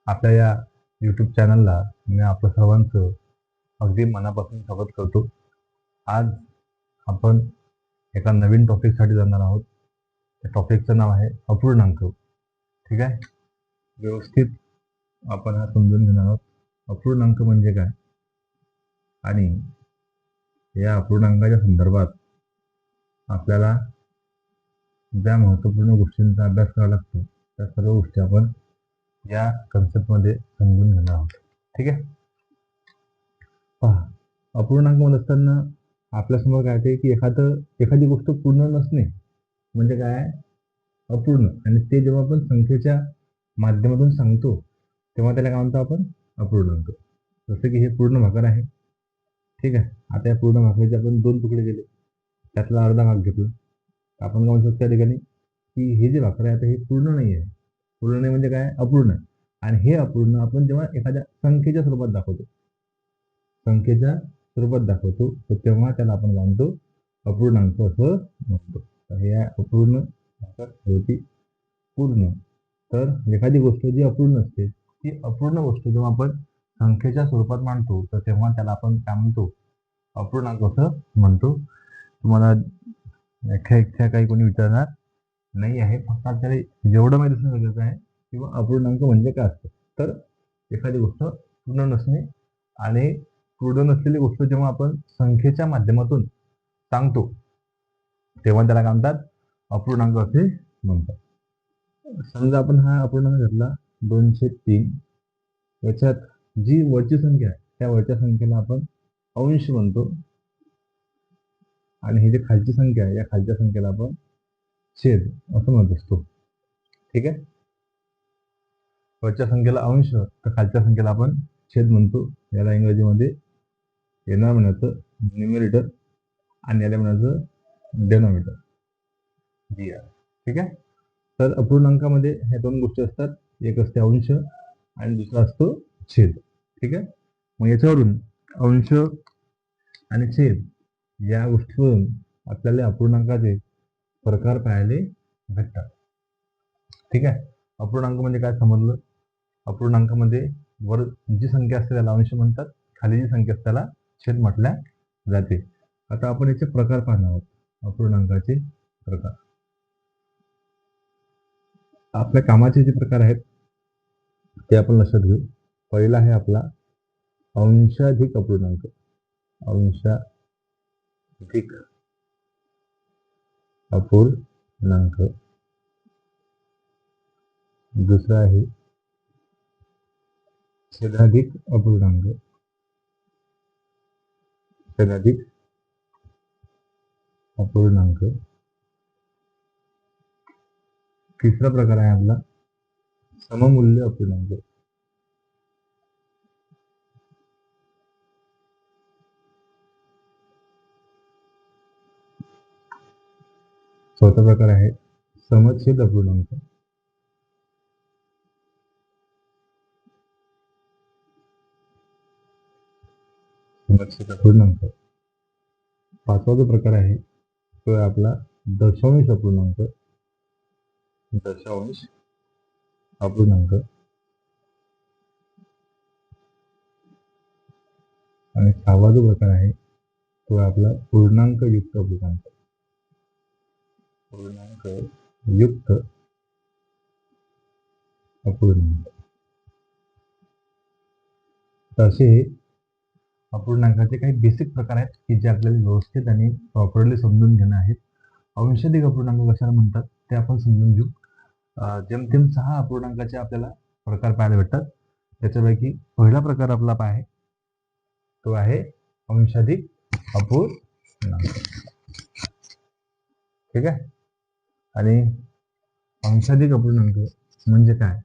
आपल्या या यूट्यूब चॅनलला मी आपलं सर्वांचं अगदी मनापासून स्वागत करतो. आज आपण एका नवीन टॉपिकसाठी जाणार आहोत. त्या टॉपिकचं नाव आहे अपूर्णांक. ठीक आहे, व्यवस्थित आपण हा समजून घेणार आहोत. अपूर्णांक म्हणजे काय आणि या अपूर्णांकाच्या संदर्भात आपल्याला ज्या महत्त्वपूर्ण गोष्टींचा अभ्यास करावा लागतो त्या सर्व गोष्टी आपण या कन्सेप्टमध्ये समजून घेणार आहोत. ठीक आहे, पहा, अपूर्णांक म्हणत असताना आपल्यासमोर काय येते की एखादी गोष्ट पूर्ण नसणे म्हणजे काय, अपूर्ण. आणि ते जेव्हा आपण संख्येच्या माध्यमातून सांगतो तेव्हा त्याला काय म्हणतो आपण, अपूर्णांक. जसं की हे पूर्ण भाकर आहे. ठीक आहे, आता या पूर्ण भाकरीचे आपण 2 तुकडे केले, त्यातला अर्धा भाग घेतला. आपण काय म्हणू शकतो त्या ठिकाणी की हे जे भाकर आहे आता हे पूर्ण नाही आहे. पूर्ण नाही म्हणजे काय, अपूर्ण. आणि हे अपूर्ण आपण जेव्हा एखाद्या संख्येच्या स्वरूपात दाखवतो तर तेव्हा त्याला आपण म्हणतो अपूर्णांक असं म्हणतो. हे अपूर्ण होती पूर्ण. तर एखादी गोष्ट जी अपूर्ण असते ती अपूर्ण गोष्ट जेव्हा आपण संख्येच्या स्वरूपात मांडतो तर तेव्हा त्याला आपण काय म्हणतो, अपूर्णांक असं म्हणतो. तुम्हाला व्याख्या काही कोणी विचारणार नाही आहे, फक्त आपल्याला जेवढं माहिती असणं गरजेचं आहे किंवा अपूर्णांक म्हणजे काय असतं. तर एखादी गोष्ट पूर्ण नसणे आणि पूर्ण नसलेली गोष्ट जेव्हा आपण संख्येच्या माध्यमातून सांगतो तेव्हा त्याला काय म्हणतात, अपूर्णांक असे म्हणतात. समजा आपण हा अपूर्णांक घेतला 203. याच्यात जी वरची संख्या आहे त्या वरच्या संख्येला आपण अंश म्हणतो आणि ही जी खालची संख्या आहे या खालच्या संख्येला आपण छेद असं म्हणत असतो. ठीक आहे, वरच्या संख्येला अंश तर खालच्या संख्येला आपण छेद म्हणतो. याला इंग्रजीमध्ये येणार म्हणायचं न्यूमरेटर आणि याला म्हणायचं डेनॉमिनेटर. ठीक आहे, तर अपूर्णांकामध्ये ह्या 2 गोष्टी असतात. एक असते अंश आणि दुसरा असतो छेद. ठीक आहे, मग याच्यावरून अंश आणि छेद या गोष्टीवरून आपल्याला अपूर्णांकाचे प्रकार पाहायला भेटतात. ठीक आहे, अपूर्णांक म्हणजे काय समजलं. अपूर्णांकामध्ये वर जी संख्या असते त्याला अंश म्हणतात, खाली जी संख्या असते त्याला छेद म्हटल्या जाते. आता आपण याचे प्रकार पाहणार आहोत. अपूर्णांकाचे प्रकार आपल्या कामाचे जे प्रकार आहेत ते आपण लक्षात घेऊ. पहिला आहे आपला अंशाधिक अपूर्णांक. अंशाधिक अपूर्णांक. दुसरा आहे छेदाधिक अपूर्णांक. छेदाधिक अपूर्णांक. तिसरा प्रकार आहे आपला सममूल्य अपूर्णांक. चौथा प्रकार आहे समछेद अपूर्णांक. समछेद अपूर्णांक. पाचवा जो प्रकार आहे तो आहे आपला दशांश अपूर्णांक. दशांश अपूर्णांक. आणि सहावा जो प्रकार आहे तो आहे आपला पूर्णांक युक्त अपूर्णांक. पूर्णांक युक्त अपूर्णांक. असे अपूर्णांकाचे काही बेसिक प्रकार आहेत की जे आपल्याला व्यवस्थित आणि प्रॉपरली समजून घेणं आहेत. अंशाधिक अपूर्णांक कशाला म्हणतात ते आपण समजून घेऊ. जेमतेम 6 अपूर्णांकाचे आपल्याला प्रकार पाहायला भेटतात. त्याच्यापैकी पहिला प्रकार आपला आहे तो आहे अंशाधिक अपूर्णांक. ठीक आहे, आणि अंशाधिक अपूर्णांक म्हणजे काय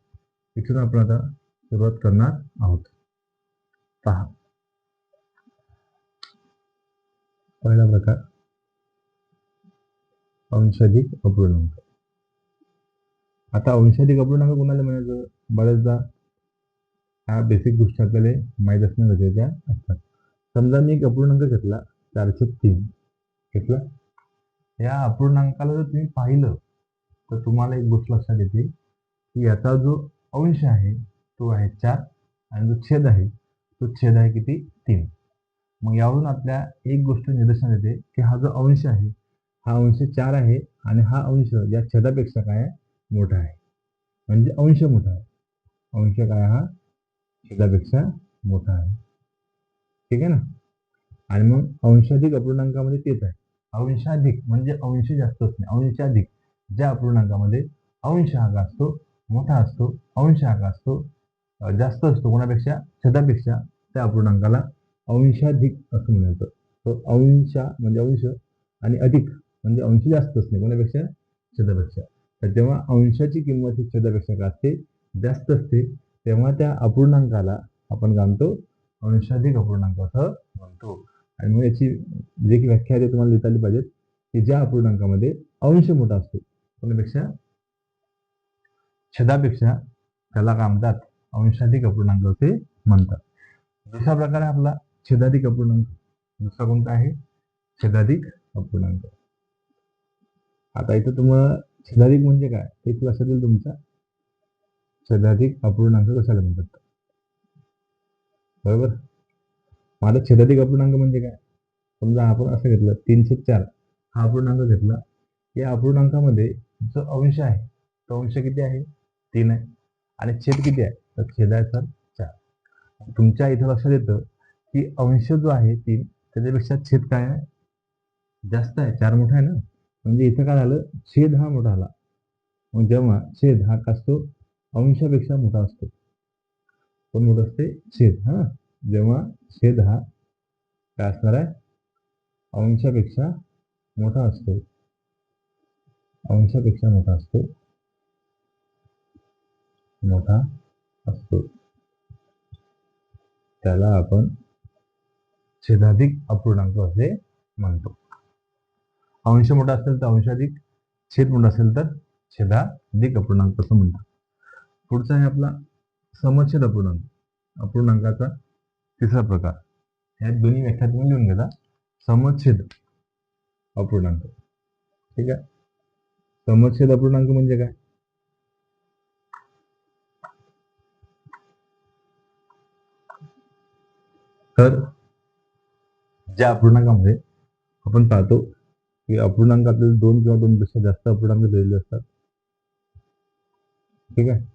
इथून आपण आता सुरुवात करणार आहोत. पहा, पहिला प्रकार अंशाधिक अपूर्णांक. आता अंशाधिक अपूर्णांक कोणाला म्हणायचं, बऱ्याचदा ह्या बेसिक गोष्टी आपल्याला माहीत असणं गरजेच्या असतात. समजा मी एक अपूर्णांक घेतला 403 घेतला. या अपूर्णांकाला जर तुम्ही पाहिलं तर तुम्हाला एक गोष्ट लक्षात येते की याचा जो अंश आहे तो आहे 4 आणि जो छेद आहे तो छेद आहे किती 3. मग यावरून आपल्या एक गोष्ट निदर्शनास येते की हा जो अंश आहे हा अंश 4 आहे आणि हा अंश या छेदापेक्षा काय आहे मोठा आहे, म्हणजे अंश मोठा आहे. अंश काय हा छेदापेक्षा मोठा आहे. ठीक आहे ना. आणि मग अंशाधिक अपूर्णांकामध्ये तेच आहे. अंशाधिक म्हणजे अंश जास्त असणे. अंशाधिक ज्या अपूर्णांकामध्ये अंश हा काय असतो मोठा असतो, अंश हा काय असतो जास्त असतो कोणापेक्षा छेदापेक्षा, त्या अपूर्णांकाला अंशाधिक असं म्हणायचं. तो अंश म्हणजे अंश आणि अधिक म्हणजे अंश जास्त असणे कोणापेक्षा छेदापेक्षा. तर जेव्हा अंशाची किंमत ही छेदापेक्षा काय असते जास्त असते तेव्हा त्या अपूर्णांकाला आपण काय म्हणतो अंशाधिक अपूर्णांक असं म्हणतो. आणि मग याची जे की व्याख्या आहे ते तुम्हाला लिहिता आली पाहिजे की ज्या अपूर्णांकामध्ये अंश मोठा असतो कोणापेक्षा छेदापेक्षा त्याला काय म्हणतात अंशाधिक अपूर्णांक असे म्हणतात. दुसरा प्रकार आहे आपला छेदाधिक अपूर्णांक. दुसरा कोणता आहे छेदाधिक अपूर्णांक. आता इथं तुम्हाला छेदाधिक म्हणजे काय ते लक्षात येईल तुमच्या. छेदाधिक अपूर्णांक कशाला म्हणतात बरोबर. माझा छेदाधिक अपूर्णांक म्हणजे काय, समजा आपण असं घेतलं 304 हा अपूर्णांक घेतला. या अपूर्णांकामध्ये जो अंश आहे तो अंश किती आहे 3 आहे आणि छेद किती आहे तर छेद आहे सर 4. तुमच्या इथं लक्षात येतं की अंश जो आहे 3 त्याच्यापेक्षा छेद काय आहे जास्त आहे 4 मोठा आहे ना. म्हणजे इथं काय झालं छेद हा मोठा आला. मग जेव्हा छेद हा काय असतो अंशापेक्षा मोठा असतो. कोण मोठं असते छेद. हा जेव्हा छेद हा काय असणार आहे अंशापेक्षा मोठा असतो, अंशापेक्षा मोठा असतो, मोठा असतो त्याला आपण छेदाधिक अपूर्णांक असे म्हणतो. अंश मोठा असेल तर अंशाधिक, छेद मोठा असेल तर छेदाधिक अपूर्णांक असं म्हणतात. पुढचा आहे आपला समछेद अपूर्णांक. अपूर्णांकाचा तिसरा प्रकार. या दोन्ही व्याख्या तुम्ही लिहून घेता. समछेद अपूर्णांक. ठीक आहे. समछेद अपूर्णांक म्हणजे काय तर ज्या अपूर्णांकामध्ये आपण पाहतो की अपूर्णांक आपल्याला 2 किंवा 2 पेक्षा जास्त अपूर्णांक दिलेले असतात. ठीक आहे.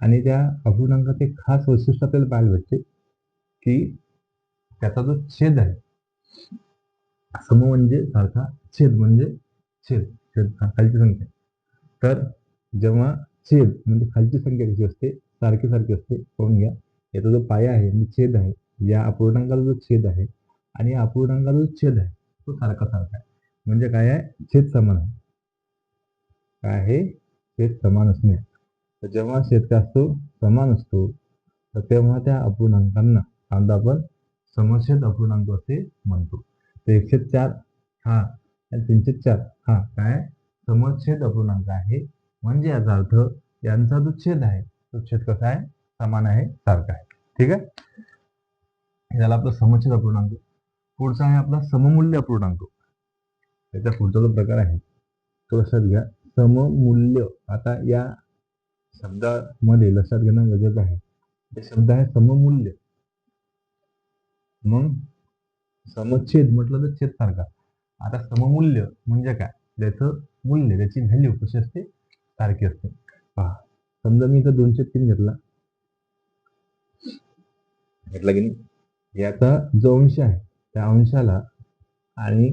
आणि त्या अपूर्णांकाचे खास वैशिष्ट्य आपल्याला पाहायला भेटते की त्याचा जो छेद आहे सम म्हणजे सारखा, छेद म्हणजे छेद, छेद खालची संख्या. तर जेव्हा छेद म्हणजे खालची संख्या कशी असते सारखी सारखी असते पाहून घ्या. याचा जो पाया आहे म्हणजे छेद आहे या अपूर्णांकाचा जो छेद आहे आणि या अपूर्णांकाचा जो छेद आहे तो सारखा सारखा आहे. म्हणजे काय आहे छेद समान आहे. काय आहे छेद समान असणे. तर जेव्हा छेद काय असतो समान असतो तर तेव्हा त्या अपूर्णांकांना आपण समछेद अपूर्णांक असे म्हणतो. तर 104 हा आणि 304 हा काय समछेद अपूर्णांक आहे. म्हणजे याचा अर्थ यांचा जो छेद आहे तो छेद कसा आहे समान आहे सारखा आहे. ठीक आहे. याला आपला समछेद अपूर्णांक. पुढचा आहे आपला सममूल्य अपूर्णांक. त्याचा पुढचा जो प्रकार आहे तो लक्षात घ्या सममूल्य. आता या शब्दामध्ये लक्षात घेणं गरजेचं आहे. ते शब्द आहे सममूल्य. मग समछेद म्हटलं तर छेद सारखा. आता सममूल्य म्हणजे काय त्याचं मूल्य त्याची व्हॅल्यू कशी असते सारखी असते. पहा समजा मी इथं 203 घेतला की नाही. याचा जो अंश आहे त्या अंशाला आणि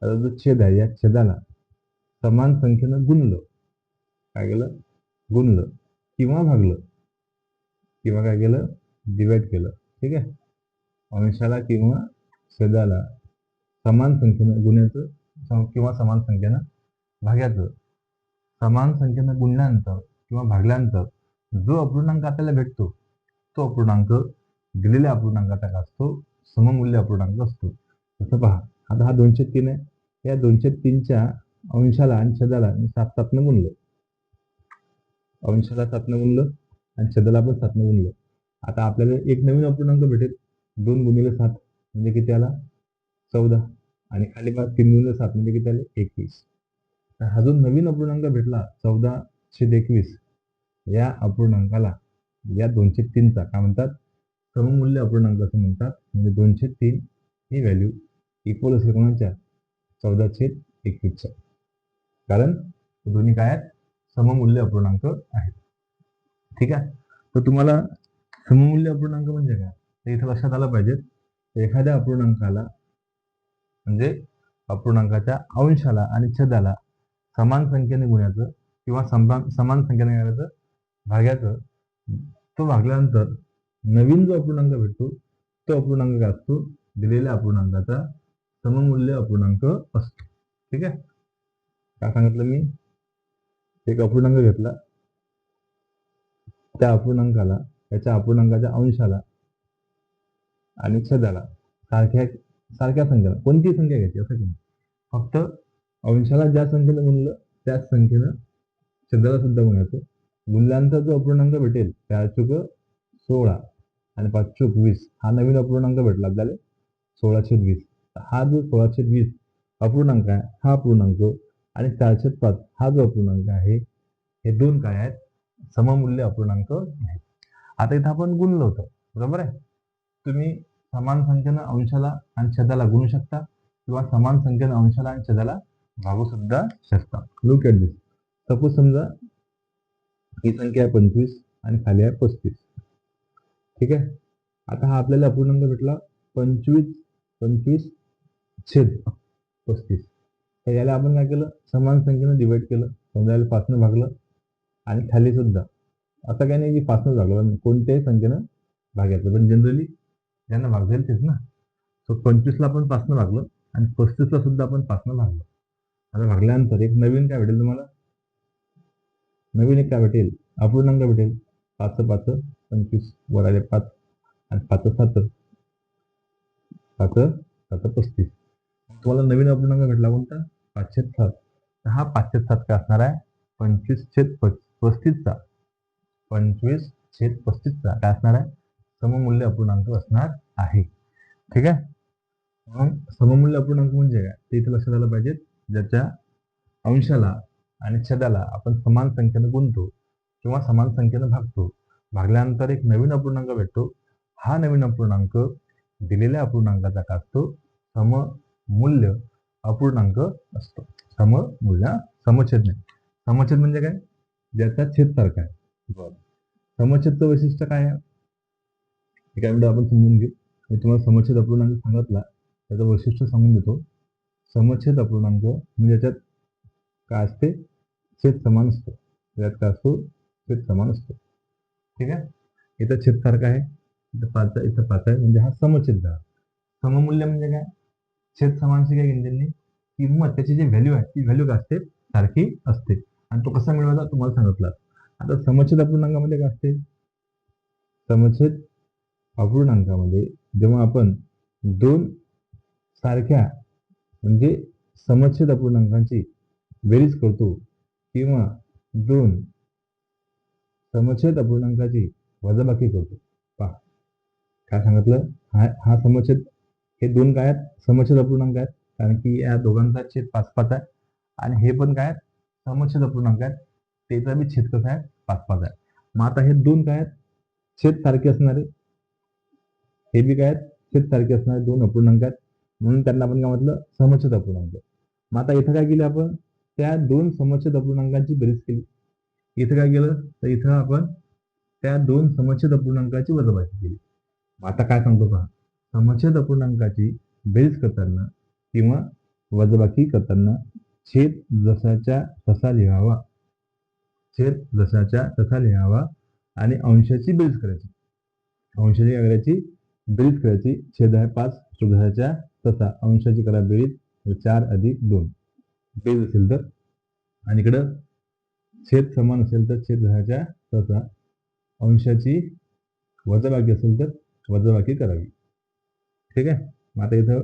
जो छेद आहे या छेदाला समान संख्येनं गुणलं. काय केलं गुणलं किंवा भागलं किंवा काय केलं डिवाइड केलं. ठीक आहे. अंशाला किंवा छेदाला समान संख्येनं गुणायचं किंवा समान संख्येनं भाग्याचं. समान संख्येनं गुणल्यानंतर किंवा भागल्यानंतर जो अपूर्णांक आपल्याला भेटतो तो अपूर्णांक दिलेल्या अपूर्णांकाचा काय असतो सममूल्य अपूर्णांक असतो. तसं पहा आता हा 203 आहे. या 203च्या अंशाला आणि छेदाला मी 7 ने गुणलं. अंशाला 7 ने गुणलं आणि छेदाला पण 7 ने गुणलं. आता आपल्याला एक नवीन अपूर्णांक भेटेल 2 गुणिले 7 म्हणजे किती आला 14 आणि खाली 3 गुणिले 7 म्हणजे किती आले 21. तर हा जो नवीन अपूर्णांक भेटला 14/21 या अपूर्णांकाला या 203चा काय म्हणतात, सममूल्य अपूर्णांक असं म्हणतात. म्हणजे 203 ही व्हॅल्यू इक्वल असेल कोणाच्या, 14/21च्या. कारण दोन्ही काय आहेत, सममूल्य अपूर्णांक आहेत. ठीक आहे. तर तुम्हाला सममूल्य अपूर्णांक म्हणजे काय ते इथं लक्षात आलं पाहिजे. एखाद्या अपूर्णांकाला म्हणजे अपूर्णांकाच्या अंशाला आणि छेदाला समान संख्येने गुण्याचं किंवा समान संख्येने करायचं भाग्याचं, तो भागल्यानंतर नवीन जो अपूर्णांक भेटतो तो अपूर्णांक काय असतो, दिलेल्या अपूर्णांकाचा सममूल्य अपूर्णांक असतो. ठीक आहे. काय सांगितलं मी, एक अपूर्णांक घेतला, त्या अपूर्णांकाला त्याच्या अपूर्णांकाच्या अंशाला आणि छेदाला सारख्या संख्येला, कोणती संख्या घ्यायची असं की फक्त अंशाला ज्या संख्येनं गुणलं त्याच संख्येनं छेदाला सुद्धा गुणायचं. गुणल्यानंतर जो अपूर्णांक भेटेल 4×16 आणि 5×20 हा नवीन अपूर्णांक भेटला आपल्याला 16/20. हा जो 16/20 अपूर्णांक आहे हा अपूर्णांक आणि 4/5 हा जो अपूर्णांक आहे, हे दोन काय आहेत, सममूल्य अपूर्णांक आहेत. आता इथं आपण गुणलं होतं, बरोबर आहे. तुम्ही समान संख्येनं अंशाला आणि छेदाला गुणू शकता किंवा समान संख्येनं अंशाला आणि छेदाला भागू सुद्धा शकता. Look at this. सपोज समजा ही संख्या आहे 25 आणि खाली आहे 35. ठीक आहे. आता हा आपल्याला अपूर्णांक भेटला 25/35. तर याला आपण काय केलं, समान संख्येनं डिवाइड केलं. समजा याला 5 भागलं आणि खाली सुद्धा असं काही नाही की 5 भागलं, कोणत्याही संख्येनं भागायचं, पण जनरली ज्यांना भाग जाईल तेच ना. सो 25ला आपण 5 भागलं आणि 35ला सुद्धा आपण 5 भागलं. आता भागल्यानंतर एक नवीन काय भेटेल तुम्हाला, नवीन एक काय भेटेल, अपूर्णांक भेटेल. 5×5 25 वर आले 5 आणि 5×7 35. तुम्हाला नवीन अपूर्णांक भेटला कोणता, 5/7. तर हा 5/7 काय असणार आहे, 25/35चा 25/35चा काय असणार आहे, सममूल्य अपूर्णांक असणार आहे. ठीक आहे. म्हणून सममूल्य अपूर्णांक म्हणजे काय ते इथे लक्षात आलं पाहिजे. ज्याच्या अंशाला आणि छेदाला आपण समान संख्येनं गुणतो किंवा समान संख्येनं भागतो. भागल्यानंतर एक नवीन अपूर्णांक भेटतो. हा नवीन अपूर्णांक दिलेल्या अपूर्णांकाचा काय असतो, सममूल्य अपूर्णांक असतो. समछेद नाही. समछेद म्हणजे काय, ज्याचा छेद सारखा आहे. समछेदचं वैशिष्ट्य काय आहे, हे काय आपण समजून घेऊ. मी तुम्हाला समछेद अपूर्णांक सांगितला, त्याचं वैशिष्ट्य सांगून देतो. समछेद अपूर्णांक म्हणजे ज्याच्यात काय असते, छेद समान असतो. त्यात काय असतो, छेद समान असतो. ठीक आहे. इथं छेद सारखा आहे, इथं 5 आहे, इथं 5 आहे, म्हणजे हा समछेद झाला. सममूल्य म्हणजे काय, छेद समानशी काय घेऊन त्यांनी किंमत, त्याची जी व्हॅल्यू आहे ती व्हॅल्यू काय असते, सारखी असते. आणि तो कसा मिळवायचा तुम्हाला सांगितलं. आता समछेद अपूर्णांकामध्ये काय असते, समछेद अपूर्णांकामध्ये जेव्हा आपण दोन सारख्या म्हणजे समछेद अपूर्णांकांची बेरीज करतो किंवा दोन समछेद अपूर्णांकाची वजाबाकी करतो. पहा काय सांगितलं, हा समछेद, हे दोन काय आहेत, समछेद अपूर्णांक आहेत. कारण की या दोघांचा छेद 5/5 आहे आणि हे पण काय आहेत, समछेद अपूर्णांक आहेत. त्याचा बी छेद कसा आहे, 5/5 आहे. मग आता हे दोन काय आहेत, छेद सारखे असणारे, हे बी काय आहेत, छेद सारखे असणारे दोन अपूर्णांक आहेत. म्हणून त्यांना आपण काय म्हटलं, समछेद अपूर्णांक. मग आता इथं काय केलं आपण, त्या दोन समछेद अपूर्णांकांची बेरीज केली. इथं काय केलं, तर इथं आपण त्या दोन समछेद अपूर्णांकाची वजाबाकी केली. आता काय सांगतो पहा, समछेद अपूर्णांकाची बेरीज करताना किंवा वजाबाकी करताना छेद जसाच्या तसा लिहावा, छेद जसाच्या तसा लिहावा आणि अंशाची बेरीज करायची. अंशाची काय करायची, बेरीज करायची. छेद आहे 5, जसाच्या तसा, अंशाची करा बेरीज, 4+2 बेरीज असेल तर, आणि इकडं छेद समान असेल तर छेद जसाच्या तसा, अंशाची वजाबाकी असेल तर वजाबाकी करावी. ठीक आहे. मग आता इथं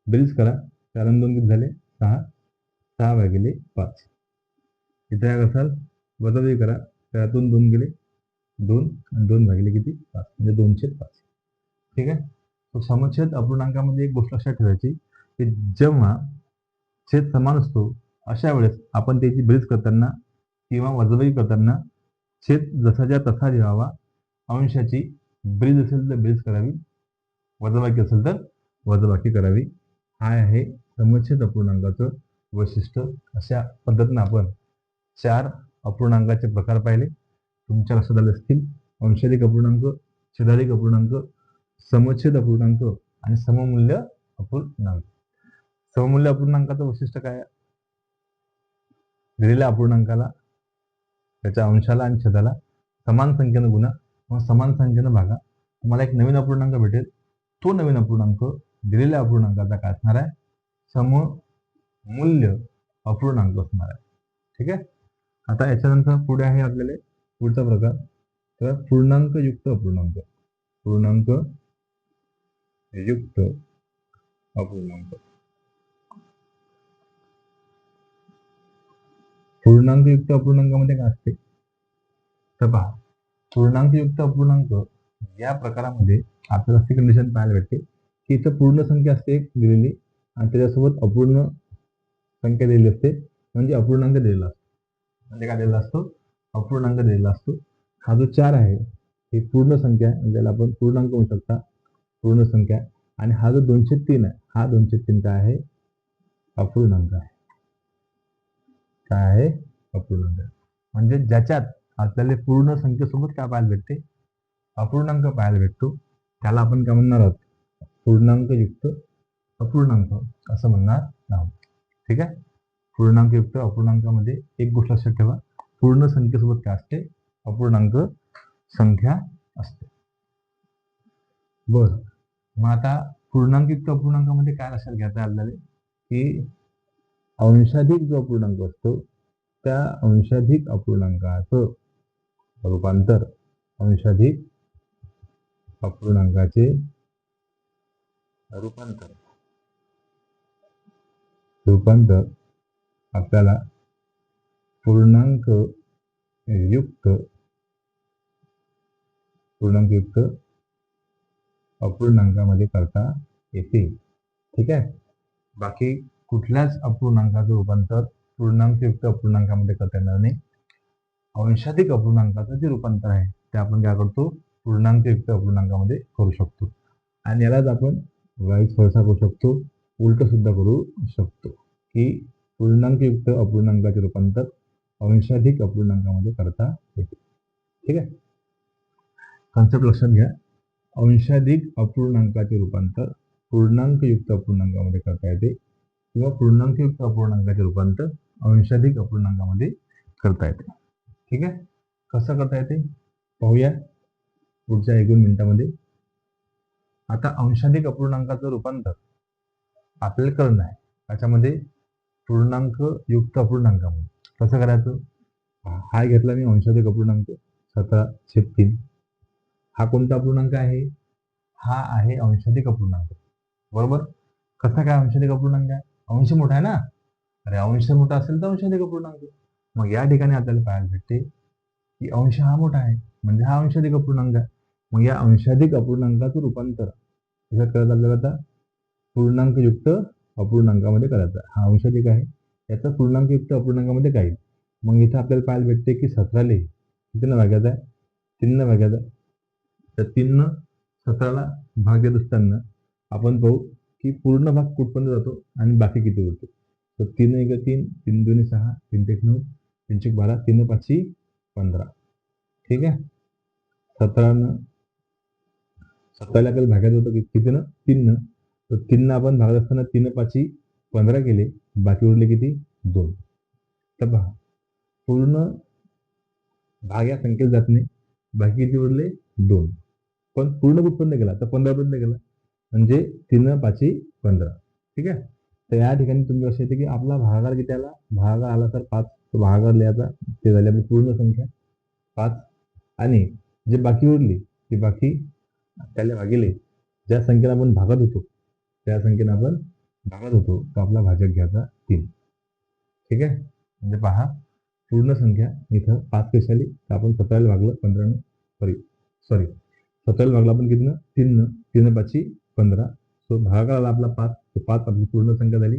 बेरीज करा. 4 आणि 2 किती झाले, 6. 6/5. इथं काय असाल, वजाबाकी करा. 4तून 2 गेले 2 आणि 2 भागिले किती, 5, म्हणजे 2/5. ठीक आहे. तो समछेद अपूर्णांकामध्ये एक गोष्ट लक्षात ठेवायची की जेव्हा छेद समान असतो अशा वेळेस आपण त्याची बेरीज करताना किंवा वजाबाकी करताना छेद जसाच्या तसा लिहावा, अंशाची बेरीज असेल तर बेरीज करावी, वजाबाकी असेल तर वजाबाकी करावी. हा आहे समच्छेद अपूर्णांकाचं वैशिष्ट्य. अशा पद्धतीने आपण 4 अपूर्णांकाचे प्रकार पाहिले. तुमच्या लक्षात आले असतील. अंशाधिक अपूर्णांक, छेदाधिक अपूर्णांक, समच्छेद अपूर्णांक आणि सममूल्य अपूर्णांक. सममूल्य अपूर्णांकाचं वैशिष्ट्य काय? दिलेल्या अपूर्णांकाला त्याच्या अंशाला आणि छेदाला समान संख्येनं गुणा, मग समान संख्येनं भागा. तुम्हाला एक नवीन अपूर्णांक भेटेल. तो नवीन अपूर्णांक दिलेल्या अपूर्णांकाचा काय असणार आहे? सममूल्य अपूर्णांक असणार आहे. ठीक आहे. आता याच्यानंतर पुढे आहे आपल्याला पुढचा प्रकार, तर पूर्णांक युक्त अपूर्णांक. पूर्णांक युक्त अपूर्णांक. पूर्णांकयुक्त अपूर्णांकामध्ये काय असते तर पहा, पूर्णांकयुक्त अपूर्णांक या प्रकारामध्ये आपल्याला अशी कंडिशन पाहायला भेटते की इथं पूर्ण संख्या असते एक दिलेली आणि त्याच्यासोबत अपूर्ण संख्या दिलेली असते, म्हणजे अपूर्णांक दिलेला असतो. म्हणजे काय दिलेला असतो? अपूर्णांक दिलेला असतो. हा जो 4 आहे ही पूर्ण संख्या आहे, ज्याला आपण पूर्णांक म्हणू शकता, पूर्ण संख्या. आणि हा जो 203 आहे, हा 203 काय आहे? अपूर्णांक आहे. काय आहे? अपूर्णांक. म्हणजे ज्याच्यात आपल्याला पूर्ण संख्येसोबत काय पाहायला भेटते? अपूर्णांक पाहायला भेटतो, त्याला आपण काय म्हणणार आहोत? पूर्णांकयुक्त अपूर्णांक असं म्हणणार आहोत. ठीक आहे. पूर्णांकयुक्त अपूर्णांकामध्ये एक गोष्ट लक्षात ठेवा, पूर्ण संख्येसोबत काय असते? अपूर्णांक संख्या असते. बरं, मग आता पूर्णांकयुक्त अपूर्णांकामध्ये काय लक्षात घ्यायचं आपल्याला की अंशाधिक जो अपूर्णांक असतो त्या अंशाधिक अपूर्णांकाचं रूपांतर, अंशाधिक अपूर्णांकाचे रूपांतर आपल्याला पूर्णांकयुक्त अपूर्णांकामध्ये करता येते. ठीक आहे. बाकी कुठल्याच अपूर्णांकाचं रूपांतर पूर्णांकयुक्त अपूर्णांकामध्ये करता येणार नाही. अंशाधिक अपूर्णांकाचं जे रूपांतर आहे ते आपण काय करतो? पूर्णांकयुक्त अपूर्णांकामध्ये करू शकतो. आणि यालाच आपण वाईस वर्सा करू शकतो, उलट सुद्धा करू शकतो की पूर्णांकयुक्त अपूर्णांकाचे रूपांतर अंशाधिक अपूर्णांकामध्ये करता येते. ठीक आहे. कॉन्सेप्ट लक्षात घ्या. अंशाधिक अपूर्णांकाचे रूपांतर पूर्णांकयुक्त अपूर्णांकामध्ये करता येते किंवा पूर्णांकयुक्त अपूर्णांकाचे रूपांतर अंशाधिक अपूर्णांकामध्ये करता येते. ठीक आहे. कसं करता येते पाहूया पुढच्या 1-2 मिनिटांमध्ये. आता अंशाधिक अपूर्णांकाचं रूपांतर आपल्याला करणं आहे त्याच्यामध्ये पूर्णांकयुक्त अपूर्णांकामध्ये. कसं करायचं? हा घेतला मी अंशाधिक अपूर्णांक 17/3. हा कोणता अपूर्णांक आहे? हा आहे अंशाधिक अपूर्णांक. बरोबर. कसा काय अंशाधिक अपूर्णांक आहे? अंश मोठा आहे ना. अरे अंश मोठा असेल तर अंशाधिक अपूर्णांक. मग या ठिकाणी आपल्याला पाहायला भेटते की अंश हा मोठा आहे म्हणजे हा अंशाधिक अपूर्णांक आहे. मग या अंशाधिक अपूर्णांकाचं रूपांतर कशात करायचं आपल्याला? आता पूर्णांकयुक्त अपूर्णांकामध्ये करायचा. हा अंशाधिक आहे, याचा पूर्णांकयुक्त अपूर्णांकामध्ये काय? मग इथं आपल्याला पाहायला भेटते की 17 कितीनं भागायचं आहे? 3 भागायचं आहे. तर 3 17ला भाग देत असताना आपण पाहू की पूर्ण भाग कुठपर्यंत जातो आणि बाकी किती उरतो. तर 3 1 3, 3 2 6, 3 1 9, 3 1 12, 3 5 15. ठीक आहे. 17नं 17ला आपल्याला भागायचं होतं कितीनं? 3नं. तर 3नं आपण भागत असताना 3 5 15 केले, बाकी उरले किती? 2. तर पहा पूर्ण भाग या संख्येत जात नाही, बाकी किती उरले? 2. पण पूर्ण कुठपर्यंत गेला? तर 15 पर्यंत गेला, म्हणजे 3 5 15. ठीक आहे. तर या ठिकाणी तुम्ही असं येते की आपला भागाकार किती आला? भागाकार आला तर 5. तो भागाकार लिहायचा, ते झाली आपली पूर्ण संख्या 5. आणि जे बाकी उरली ती बाकी त्याला भागिले ज्या संख्येला आपण भागत होतो त्या संख्येला आपण भागत होतो तर आपला भाजक घ्यायचा 3. ठीक आहे. म्हणजे पहा पूर्ण संख्या इथं 5 कशी आली तर आपण 17ला भागलं 15नं, सॉरी 17ला भागला आपण कितीनं? 3नं. 3 5 15. सो भागाकार आला आपला 5. तर 5 आपली पूर्ण संख्या झाली.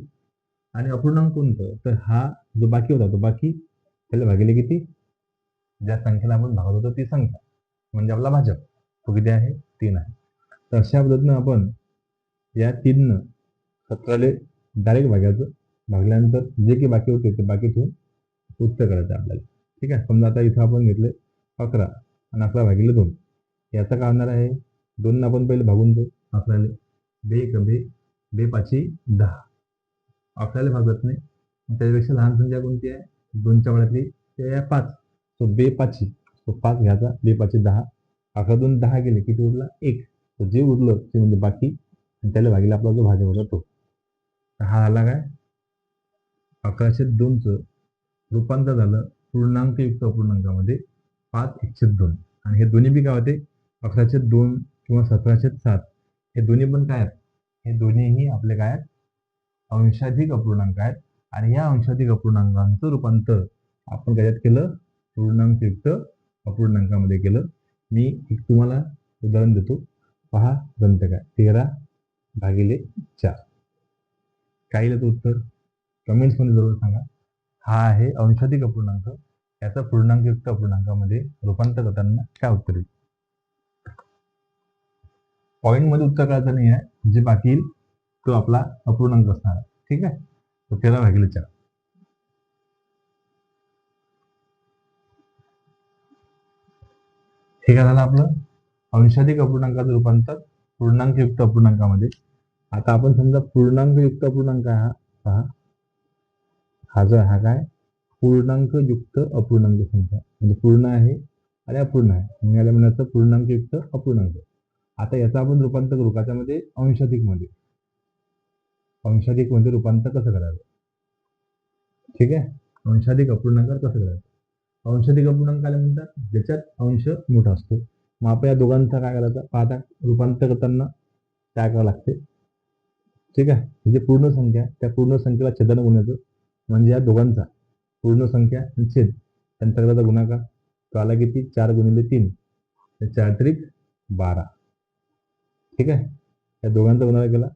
आणि अपूर्णांक कोणतं? तर हा जो बाकी होता तो बाकी त्याला भागिले किती? ज्या संख्येला आपण भागत होतो ती संख्या. म्हणजे आपला भाजक, तो किती आहे? 3 आहे. तर अशा पद्धतीनं आपण या 3 17 डायरेक्ट भागायचं. भागल्यानंतर जे काही बाकी होते ते बाकी ठेवून उत्तर करायचं आपल्याला. ठीक आहे. समजा आता इथं आपण घेतले 11 आणि 11 भागिले 2. याचा काय होणार आहे? 2 आपण पहिले भागून देऊ 11ले. बे एक बे, बे पाची 10. 11ला भागत नाही. त्याच्यापेक्षा लहान संख्या कोणती आहे? 2च्या वळ्यातली ते आहे 5. तो बे पाची. तो 5 घ्यायचा. बे पाची 10. 11 10 गेले. किती उरला? 1. तर जे उरलं ते म्हणजे बाकी आणि त्याला भागीला आपला जो भाजक होता तो. हा आला काय? 1102चं रूपांतर झालं पूर्णांकयुक्त अपूर्णांकामध्ये 5/2 आणि हे दोन्ही बी काय होते? 11/2 किंवा 17/7 हे दोन्ही पण काय आहेत? हे दोन्हीही आपले काय आहेत? अंशाधिक अपूर्णांक आहेत आणि या अंशाधिक अपूर्णांकांचं रूपांतर आपण त्याच्यात केलं पूर्णांकयुक्त अपूर्णांकामध्ये केलं. मी एक तुम्हाला उदाहरण देतो. पहा ग्रंथ काय 13/4. काय येतं उत्तर? कमेंट्समध्ये जरूर सांगा. हा आहे अंशाधिक अपूर्णांक. याचा पूर्णांकयुक्त अपूर्णांकामध्ये रूपांतर करताना काय उत्तर येईल? पॉईंटमध्ये उत्तर करायचं नाही आहे. जे बाकी येईल तो आपला अपूर्णांक असणार आहे. ठीक आहे. तर 13/4. हे काय झालं आपलं? अंशाधिक अपूर्णांकाचं रूपांतर पूर्णांकयुक्त अपूर्णांकामध्ये. आता आपण समजा पूर्णांकयुक्त अपूर्णांक हा पहा. हा काय? पूर्णांकयुक्त अपूर्णांक संख्या म्हणजे पूर्ण आहे आणि अपूर्ण आहे. याला म्हणायचं पूर्णांकयुक्त अपूर्णांक. आता याचं आपण रूपांतर करू कशामध्ये? अंशाधिक मध्ये. अंशाधिक मध्ये रूपांतर कसं करायचं? ठीक आहे. अंशाधिक अपूर्णांकात कसं करायचं? अंशाधिक अपूर्णांकाला म्हणतात ज्याच्यात अंश मोठा असतो. मग आपण या दोघांचा काय करायचं? पाहता रूपांतर करताना काय करावं लागते? ठीक आहे. म्हणजे पूर्ण संख्या त्या पूर्ण संख्येला छेदानं गुणायचं म्हणजे या दोघांचा पूर्ण संख्या आणि छेद त्यांचा करायचा गुणाकार. तो आला किती? 4 × 3 4 त्रिक 12. ठीक आहे. या दोघांचा गुणाकार केला.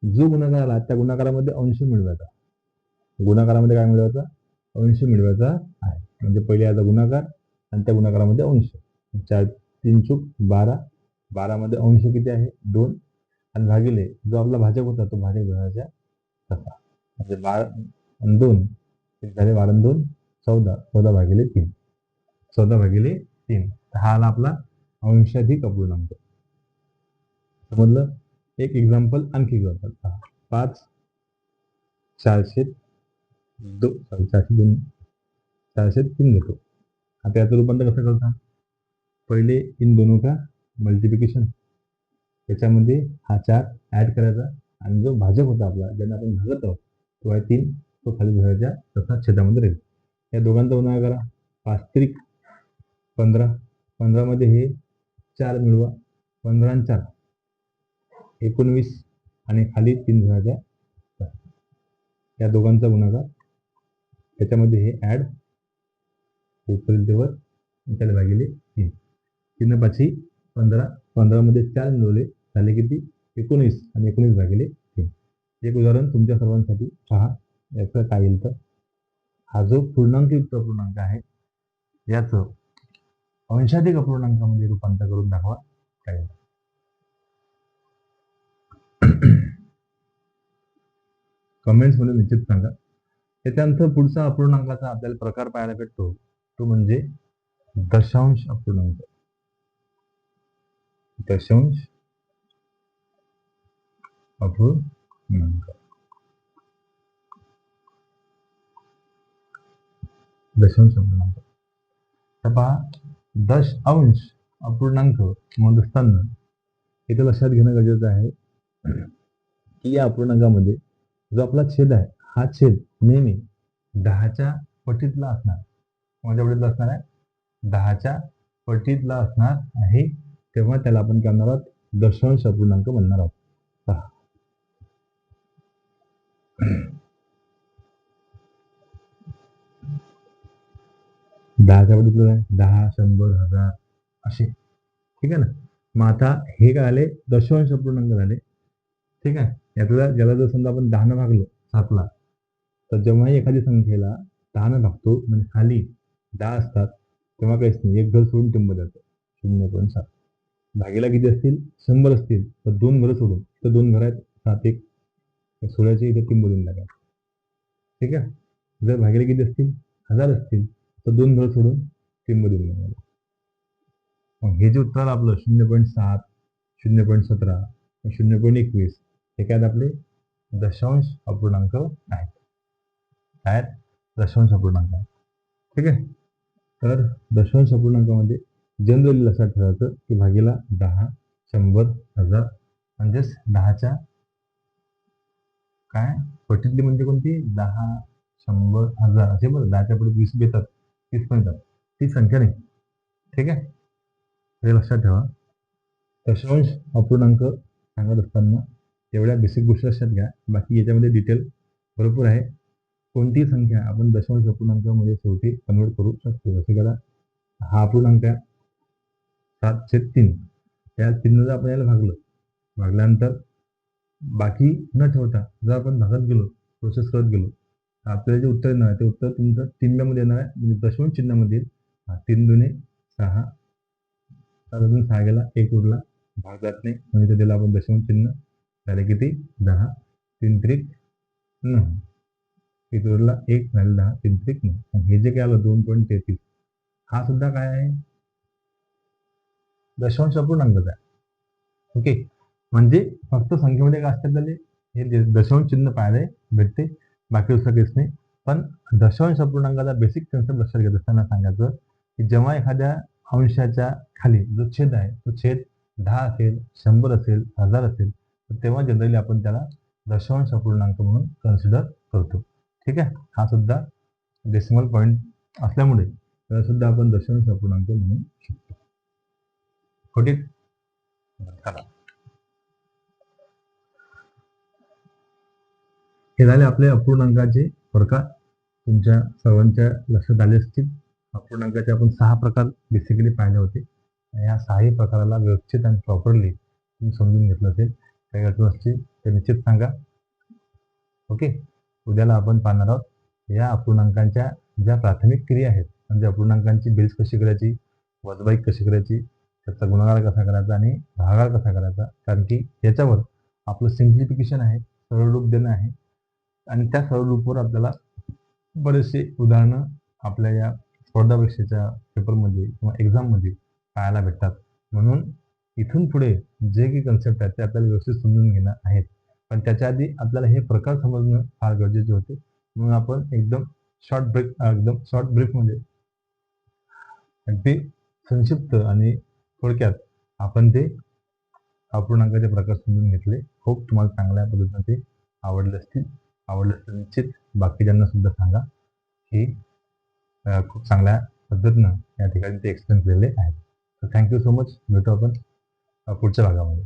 जो गुणाकार आला त्या गुणाकारामध्ये अंश मिळवायचा. गुणाकारामध्ये काय मिळवायचा? अंश मिळवायचा आहे. म्हणजे पहिले याचा गुणाकार आणि त्या गुणाकारामध्ये अंश. 4 3 चूक 12. 12 मध्ये अंश किती आहे? 2 आणि भागिले जो आपला भाजक होता तो भाजक धरायचा तसा. म्हणजे 12 आणि 2 झाले 12 आणि 2 14. 14/3. 14/3. हा आला आपला अंशाधिक अपूर्णांक. समजलं? एक एक्झाम्पल आणखी घेऊ आपण. 5/402 403 घेतो. आता याचं रूपांतर कसं करता? पहिले इन दोनों का मल्टिप्लिकेशन. त्याच्यामध्ये हा 4 ऍड करायचा आणि जो भाजक होता आपला ज्यांना आपण भागत आहोत तो आहे 3. तो खाली धरायचा तसा छेदामध्ये राहील. या दोघांचा गुणाकार करा. 5 त्रिक 15. 15 मध्ये हे 4 मिळवा. 15 आणि 4 19 आणि खाली 3 धरायचा. या दोघांचा गुणाकार त्याच्यामध्ये हे ऍड वर त्याला भागिले 3. 3 5 15. 15 मध्ये 4 मिळवले झाले किती? 19 आणि 19/3. एक उदाहरण तुमच्या सर्वांसाठी पहा. याचं काय येईल तर हा जो पूर्णांकयुक्त अपूर्णांक आहे याचं अंशाधिक अपूर्णांकामध्ये रूपांतर करून दाखवा. काय कमेंट्स मध्ये निश्चित सांगा. त्याच्यानंतर पुढचा अपूर्णांकाचा आपल्याला प्रकार पाहायला भेटतो तो म्हणजे दशांश अपूर्णांक. दशांश अपूर्णांक. दशांश अपूर्णांक. तर पहा दशांश अपूर्णांक म्हणत असताना इथे लक्षात घेणं गरजेचं आहे की या अपूर्णांकामध्ये जो आपला छेद आहे हा छेद नेहमी 10च्या पटीतला असणार. माझ्या पटीतला असणार आहे 10च्या पटीतला असणार आहे. तेव्हा त्याला आपण काय म्हणणार आहोत? दशांश अपूर्णांक म्हणणार आहोत. पहा 10च्या पटीतलं आहे 10 100 1000 असे. ठीक आहे ना. मग आता हे काय आले? दशांश अपूर्णांक झाले. ठीक आहे. यातला ज्याला जर समजा आपण 10 भागलो 7ला तर जेव्हाही एखादी संख्येला 10 भागतो म्हणजे खाली 10 असतात तेव्हा काहीच नाही. एक घर सोडून टिंब जातं. 0.7. भागीला किती असतील? 100 असतील तर 2 घरं सोडून, तर 2 घर आहेत 7 1 16चे इथे 3 मधून टाका. ठीक आहे. जर भागीला किती असतील? 1000 असतील तर 2 घर सोडून 3 मधून टाका. मग हे जे उत्तर आपलं 0.7, 0.17, 0.21 हे काय आपले दशांश अपूर्णांक आहेत. काय दशांश अपूर्णांक आहेत. ठीक आहे. तर दशांश अपूर्णांकामध्ये जनरली लक्षात ठेवायचं की भागीला 10, 100, 1000 म्हणजेच 10च्या काय पटीतली म्हणजे कोणती? 10, 100, 1000 असे बरं 10च्या पुढे 20 येतात, 30 पण येतात. ती संख्या नाही. ठीक आहे. हे लक्षात ठेवा. दशांश अपूर्णांक सांगत असताना एवढ्या बेसिक गोष्टी लक्षात घ्या. बाकी याच्यामध्ये डिटेल भरपूर आहे. कोणतीही संख्या आपण दशांश अपूर्णांकामध्ये शेवटी कन्वर्ट करू शकतो. जसे करा हा अपूर्णांक आहे 7/3. त्या 3 जर आपण याला भागल्यानंतर बाकी न ठेवता जर आपण भागत गेलो, प्रोसेस करत गेलो, तर आपल्याला जे उत्तर येणार आहे ते उत्तर तुमचं 3 मध्ये येणार आहे. म्हणजे दशांश चिन्हामध्ये 3 दुने 6, 7 अजून 6 गेला, 1 उरला, भाग जात नाही म्हणजे त्याला आपण दशांश चिन्ह झाले किती? 10, 3 त्रिक 9. इथे उरला 1 झाले 10, 3 त्रिक 9. हे जे काय आलं 2.33 हा सुद्धा काय आहे? दशांश अपूर्णांकच आहे. ओके. म्हणजे फक्त संख्येमध्ये काय असतात त्याले हे दशांश चिन्ह पाहायला भेटते, बाकी दुसरं काहीच नाही. पण दशांश अपूर्णांकाचा बेसिक कन्सेप्ट लक्षात घेत असताना सांगायचं की जेव्हा एखाद्या अंशाच्या खाली जो छेद आहे तो छेद 10 असेल, 100 असेल, 1000 असेल तर तेव्हा जनरली आपण त्याला दशांश अपूर्णांक म्हणून कन्सिडर करतो. ठीक आहे. हा सुद्धा डेसिमल पॉईंट असल्यामुळे त्याला सुद्धा आपण दशांश अपूर्णांक म्हणू शकतो. ओके. हे झाले आपले अपूर्णांकाचे प्रकार. तुमच्या सर्वांच्या लक्षात आले असतील. अपूर्णांकाचे आपण 6 प्रकार बेसिकली पाहिले होते. या 6ही प्रकाराला व्यवस्थित आणि प्रॉपरली तुम्ही समजून घेतलं असेल. काही अडचण असतील तर निश्चित सांगा. ओके. उद्याला आपण पाहणार आहोत या अपूर्णांकांच्या ज्या प्राथमिक क्रिया आहेत, म्हणजे अपूर्णांकांची बेरीज कशी करायची, वजाबाकी कशी करायची, त्याचा गुणाकार कसा करायचा आणि भागाकार कसा करायचा. कारण की याच्यावर आपलं सिम्प्लिफिकेशन आहे, सरळ रूप देणं आहे आणि त्या सरळ रूपवर आपल्याला बरेचसे उदाहरणं आपल्या या स्पर्धा परीक्षेच्या पेपरमध्ये किंवा एक्झाममध्ये पाहायला भेटतात. म्हणून इथून पुढे जे काही कन्सेप्ट आहेत ते आपल्याला व्यवस्थित समजून घेणं आहेत. पण त्याच्या आधी आपल्याला हे प्रकार समजणं फार गरजेचे होते. म्हणून आपण एकदम शॉर्ट ब्रीफमध्ये अगदी संक्षिप्त आणि थोडक्यात आपण ते अपूर्णांकाचे प्रकार समजून घेतले. खूप तुम्हाला चांगल्या पद्धतीने ते आवडले असतील. आवडले तर निश्चित बाकीच्यांना सुद्धा सांगा की खूप चांगल्या पद्धतीनं या ठिकाणी ते एक्सप्लेन केलेले आहेत. तर थँक्यू सो मच. भेटू आपण पुढच्या भागामध्ये.